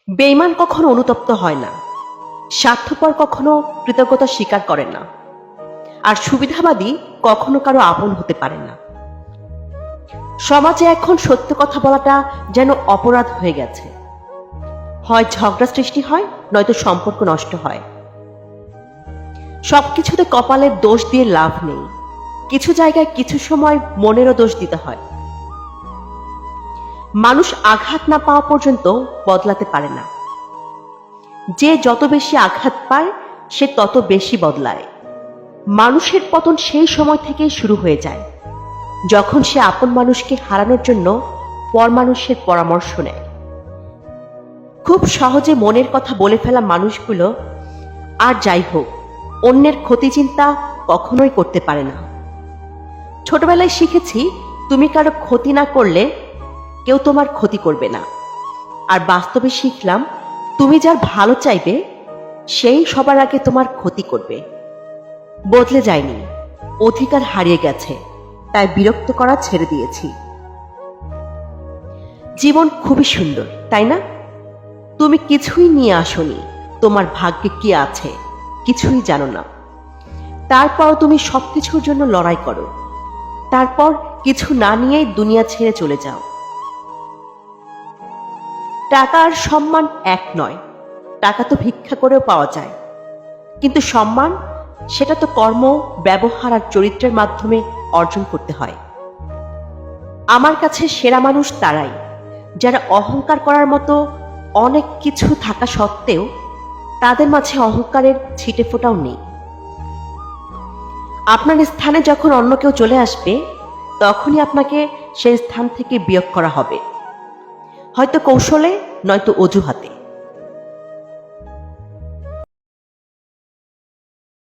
বেঈমান কখনো অনুতপ্ত হয় না, স্বার্থপর কখনো কৃতজ্ঞতা স্বীকার করে না, আর সুবিধাবাদী কখনো কারো আপন হতে পারে না। সমাজে এখন সত্য কথা বলাটা যেন অপরাধ হয়ে গেছে। হয় ঝগড়া সৃষ্টি হয়, নয়তো সম্পর্ক নষ্ট হয়। সবকিছুতে কপালের দোষ দিয়ে লাভ নেই। কিছু জায়গায় কিছু সময় মনেরও দোষ দিতে হয়। মানুষ আঘাত না পাওয়া পর্যন্ত বদলাতে পারে না। যে যত বেশি আঘাত পায় সে তত বেশি বদলায়। মানুষের পতন সেই সময় থেকেই শুরু হয়ে যায়, যখন সে আপন মানুষকে হারানোর জন্য পর মানুষের পরামর্শ নেয়। খুব সহজে মনের কথা বলে ফেলা মানুষগুলো আর যাই হোক, অন্যের ক্ষতি চিন্তা কখনোই করতে পারে না। ছোটবেলায় শিখেছি, তুমি কারো ক্ষতি না করলে কেউ তোমার ক্ষতি করবে না। আর বাস্তবে শিখলাম, তুমি যার ভালো চাইবে সেই সবার আগে তোমার ক্ষতি করবে। বদলে যায়নি, অধিকার হারিয়ে গেছে, তাই বিরক্ত করা ছেড়ে দিয়েছি। জীবন খুবই সুন্দর, তাই না? তুমি কিছুই নিয়ে আসোনি, তোমার ভাগ্যে কি আছে কিছুই জানো না। তারপর তুমি সবকিছুর জন্য লড়াই করো, তারপর কিছু না নিয়েই দুনিয়া ছেড়ে চলে যাও। টাকা আর সম্মান এক নয়। টাকা তো ভিক্ষা করেও পাওয়া যায়, কিন্তু সম্মান, সেটা তো কর্ম, ব্যবহার আর চরিত্রের মাধ্যমে অর্জন করতে হয়। আমার কাছে সেরা মানুষ তারাই, যারা অহংকার করার মতো অনেক কিছু থাকা সত্ত্বেও তাদের মাঝে অহংকারের ছিটে ফোঁটাও নেই। আপনার স্থানে যখন অন্য কেউ চলে আসবে, তখনই আপনাকে সেই স্থান থেকে বিয়োগ করা হবে, হয়তো কৌশলে, নয়তো অজুহাতে।